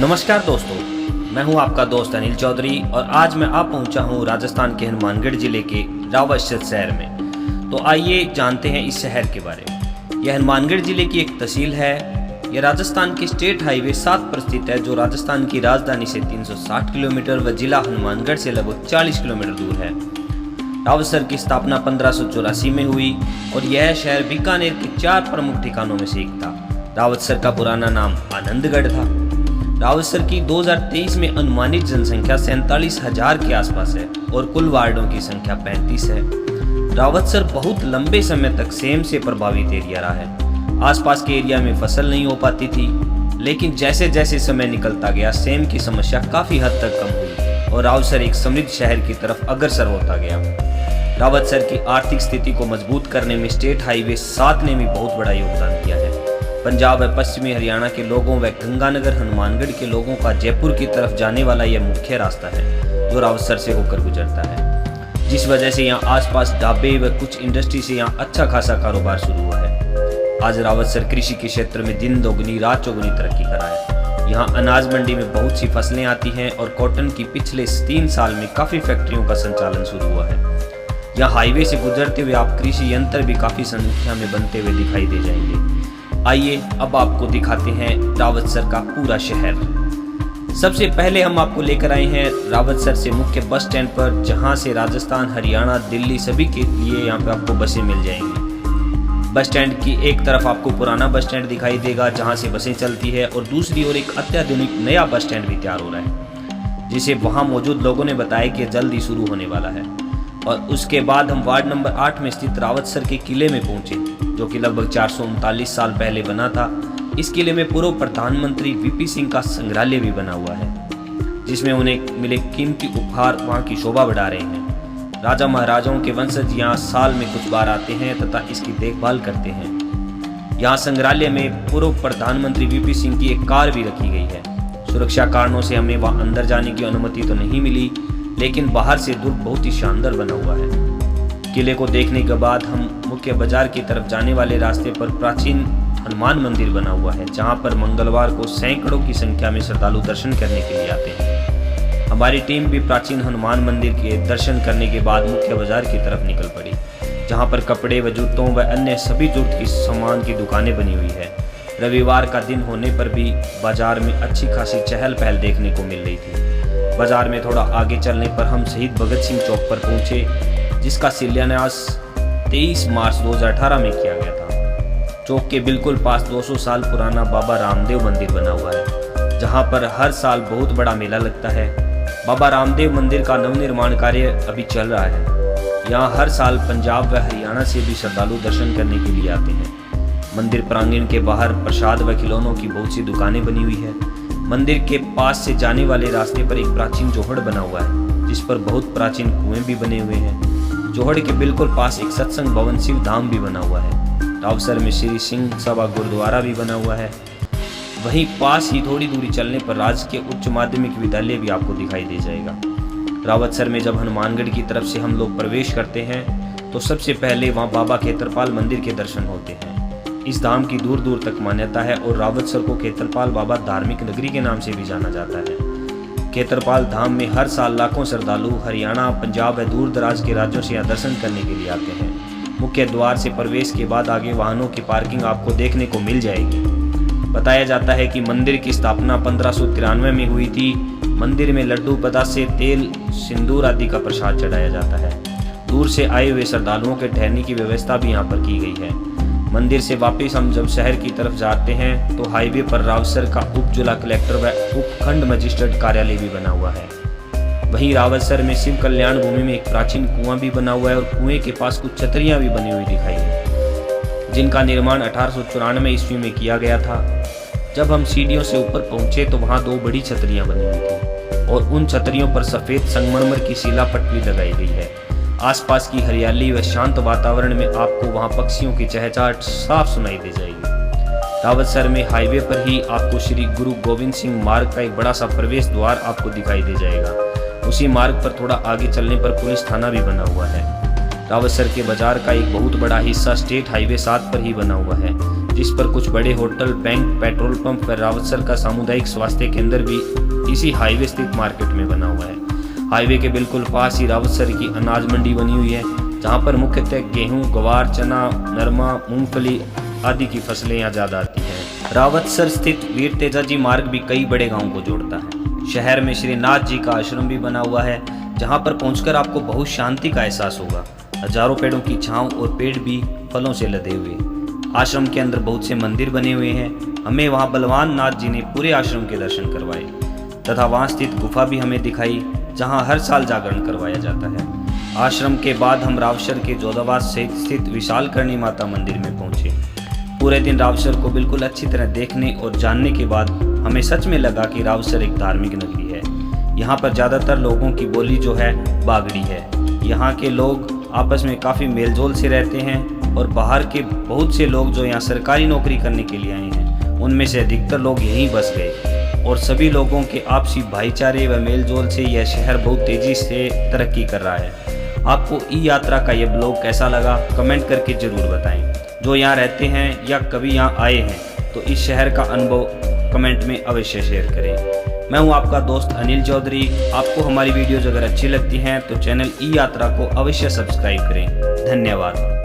नमस्कार दोस्तों, मैं हूं आपका दोस्त अनिल चौधरी और आज मैं पहुंचा हूं राजस्थान के हनुमानगढ़ जिले के रावतसर शहर में। तो आइए जानते हैं इस शहर के बारे में। यह हनुमानगढ़ जिले की एक तहसील है। यह राजस्थान के स्टेट हाईवे 7 पर स्थित है, जो राजस्थान की राजधानी से 360 किलोमीटर व जिला हनुमानगढ़ से लगभग 40 किलोमीटर दूर है। रावतसर की स्थापना 1584 में हुई और यह शहर बीकानेर के 4 प्रमुख ठिकानों में से एक था। रावतसर का पुराना नाम आनंदगढ़ था। रावतसर की 2023 में अनुमानित जनसंख्या 47,000 के आसपास है और कुल वार्डों की संख्या 35 है। रावतसर बहुत लंबे समय तक सेम से प्रभावित एरिया रहा है। आसपास के एरिया में फसल नहीं हो पाती थी, लेकिन जैसे जैसे समय निकलता गया सेम की समस्या काफी हद तक कम हुई और रावतसर एक समृद्ध शहर की तरफ अग्रसर होता गया। रावतसर की आर्थिक स्थिति को मजबूत करने में स्टेट हाईवे 7 ने भी बहुत बड़ा योगदान किया है। पंजाब व पश्चिमी हरियाणा के लोगों व गंगानगर हनुमानगढ़ के लोगों का जयपुर की तरफ जाने वाला यह मुख्य रास्ता है, जो रावतसर से होकर गुजरता है, जिस वजह से यहाँ आसपास ढाबे व कुछ इंडस्ट्री से यहाँ अच्छा खासा कारोबार शुरू हुआ है। आज रावतसर कृषि के क्षेत्र में दिन दोगुनी रात चौगुनी तरक्की करा है। यहाँ अनाज मंडी में बहुत सी फसलें आती हैं और कॉटन की पिछले 3 साल में काफी फैक्ट्रियों का संचालन शुरू हुआ है। यहाँ हाईवे से गुजरते हुए आप कृषि यंत्र भी काफी संख्या में बनते हुए दिखाई दे जाएंगे। आइए अब आपको दिखाते हैं रावतसर का पूरा शहर। सबसे पहले हम आपको लेकर आए हैं रावतसर से मुख्य बस स्टैंड पर, जहां से राजस्थान, हरियाणा, दिल्ली सभी के लिए यहाँ पे आपको बसें मिल जाएंगी। बस स्टैंड की एक तरफ आपको पुराना बस स्टैंड दिखाई देगा, जहां से बसें चलती है, और दूसरी ओर एक अत्याधुनिक नया बस स्टैंड भी तैयार हो रहा है, जिसे वहां मौजूद लोगों ने बताया कि जल्द ही शुरू होने वाला है। और उसके बाद हम वार्ड नंबर 8 में स्थित रावतसर के किले में पहुंचे, जो कि लगभग 439 साल पहले बना था। इस किले में पूर्व प्रधानमंत्री वीपी सिंह का संग्रहालय भी बना हुआ है, जिसमें उन्हें मिले कीमती उपहार वहां की शोभा बढ़ा रहे हैं। राजा महाराजाओं के वंशज यहाँ साल में कुछ बार आते हैं तथा इसकी देखभाल करते हैं। यहाँ संग्रहालय में पूर्व प्रधानमंत्री वीपी सिंह की एक कार भी रखी गई है। सुरक्षा कारणों से हमें वहां अंदर जाने की अनुमति तो नहीं मिली, लेकिन बाहर से दुर्ग बहुत ही शानदार बना हुआ है। किले को देखने के बाद हम मुख्य बाजार की तरफ जाने वाले रास्ते पर प्राचीन हनुमान मंदिर बना हुआ है, जहां पर मंगलवार को सैकड़ों की संख्या में श्रद्धालु दर्शन करने के लिए आते हैं। हमारी टीम भी प्राचीन हनुमान मंदिर के दर्शन करने के बाद मुख्य बाजार की तरफ निकल पड़ी, जहां पर कपड़े व जूतों व अन्य सभी जरूरत की सामान की दुकानें बनी हुई है। रविवार का दिन होने पर भी बाजार में अच्छी खासी चहल पहल देखने को मिल रही थी। बाजार में थोड़ा आगे चलने पर हम शहीद भगत सिंह चौक पर पहुंचे, जिसका शिलान्यास 23 मार्च 2018 में किया गया था। चौक के बिल्कुल पास 200 साल पुराना बाबा रामदेव मंदिर बना हुआ है, जहां पर हर साल बहुत बड़ा मेला लगता है। बाबा रामदेव मंदिर का नवनिर्माण कार्य अभी चल रहा है। यहाँ हर साल पंजाब व हरियाणा से भी श्रद्धालु दर्शन करने के लिए आते हैं। मंदिर प्रांगण के बाहर प्रसाद व खिलौनों की बहुत सी दुकानें बनी हुई है। मंदिर के पास से जाने वाले रास्ते पर एक प्राचीन जोहड़ बना हुआ है, जिस पर बहुत प्राचीन कुएं भी बने हुए हैं। जोहड़ के बिल्कुल पास एक सत्संग भवन शिव धाम भी बना हुआ है। रावतसर में श्री सिंह सभा गुरुद्वारा भी बना हुआ है। वहीं पास ही थोड़ी दूरी चलने पर राजकीय उच्च माध्यमिक विद्यालय भी आपको दिखाई दे जाएगा। रावतसर में जब हनुमानगढ़ की तरफ से हम लोग प्रवेश करते हैं तो सबसे पहले वहाँ बाबा खेतरपाल मंदिर के दर्शन होते हैं। इस धाम की दूर दूर तक मान्यता है और रावतसर को खेतरपाल बाबा धार्मिक नगरी के नाम से भी जाना जाता है। खेतरपाल धाम में हर साल लाखों श्रद्धालु हरियाणा, पंजाब व दूर दराज के राज्यों से यहाँ दर्शन करने के लिए आते हैं। मुख्य द्वार से प्रवेश के बाद आगे वाहनों की पार्किंग आपको देखने को मिल जाएगी। बताया जाता है कि मंदिर की स्थापना 1593 में हुई थी। मंदिर में लड्डू, बतासे, तेल, सिंदूर आदि का प्रसाद चढ़ाया जाता है। दूर से आए हुए श्रद्धालुओं के ठहरने की व्यवस्था भी यहाँ पर की गई है। मंदिर से वापस हम जब शहर की तरफ जाते हैं तो हाईवे पर रावतसर का उप जिला कलेक्टर व उपखंड मजिस्ट्रेट कार्यालय भी बना हुआ है। वहीं रावतसर में शिव कल्याण भूमि में एक प्राचीन कुआं भी बना हुआ है और कुएं के पास कुछ छतरियां भी बनी हुई दिखाई है, जिनका निर्माण 1894 ईस्वी में किया गया था। जब हम सीढ़ियों से ऊपर पहुंचे तो वहां 2 बड़ी छतरियां बनी हुई थी और उन छतरियों पर सफेद संगमरमर की शिलापट भी लगाई गई है। आसपास की हरियाली व शांत वातावरण में आपको वहां पक्षियों की चहचहाट साफ सुनाई दे जाएगी। रावतसर में हाईवे पर ही आपको श्री गुरु गोविंद सिंह मार्ग का एक बड़ा सा प्रवेश द्वार आपको दिखाई दे जाएगा। उसी मार्ग पर थोड़ा आगे चलने पर पुलिस थाना भी बना हुआ है। रावतसर के बाजार का एक बहुत बड़ा हिस्सा स्टेट हाईवे 7 पर ही बना हुआ है, जिस पर कुछ बड़े होटल, बैंक, पेट्रोल पंप व रावतसर का सामुदायिक स्वास्थ्य केंद्र भी इसी हाईवे स्थित मार्केट में बना हुआ है। हाईवे के बिल्कुल पास ही रावतसर की अनाज मंडी बनी हुई है, जहाँ पर मुख्यतः गेहूं, ग्वार, चना, नरमा, मूंगफली आदि की फसलें यहाँ ज़्यादा आती हैं। रावतसर स्थित वीर तेजाजी मार्ग भी कई बड़े गाँव को जोड़ता है। शहर में श्री नाथ जी का आश्रम भी बना हुआ है, जहाँ पर पहुंचकर आपको बहुत शांति का एहसास होगा। हजारों पेड़ों की छांव और पेड़ भी फलों से लदे हुए। आश्रम के अंदर बहुत से मंदिर बने हुए हैं। हमें वहाँ बलवान नाथ जी ने पूरे आश्रम के दर्शन करवाए तथा वहाँ स्थित गुफा भी हमें दिखाई, जहाँ हर साल जागरण करवाया जाता है। आश्रम के बाद हम रावतसर के जोधाबाद से स्थित विशाल करणी माता मंदिर में पहुँचे। पूरे दिन रावतसर को बिल्कुल अच्छी तरह देखने और जानने के बाद हमें सच में लगा कि रावतसर एक धार्मिक नगरी है। यहाँ पर ज़्यादातर लोगों की बोली जो है बागड़ी है। यहाँ के लोग आपस में काफ़ी मेलजोल से रहते हैं और बाहर के बहुत से लोग जो यहाँ सरकारी नौकरी करने के लिए आए हैं, उनमें से अधिकतर लोग यहीं बस गए और सभी लोगों के आपसी भाईचारे व मेलजोल से यह शहर बहुत तेज़ी से तरक्की कर रहा है। आपको ई यात्रा का यह ब्लॉग कैसा लगा कमेंट करके ज़रूर बताएं। जो यहाँ रहते हैं या कभी यहाँ आए हैं तो इस शहर का अनुभव कमेंट में अवश्य शेयर करें। मैं हूं आपका दोस्त अनिल चौधरी। आपको हमारी वीडियोज़ अगर अच्छी लगती हैं तो चैनल ई यात्रा को अवश्य सब्सक्राइब करें। धन्यवाद।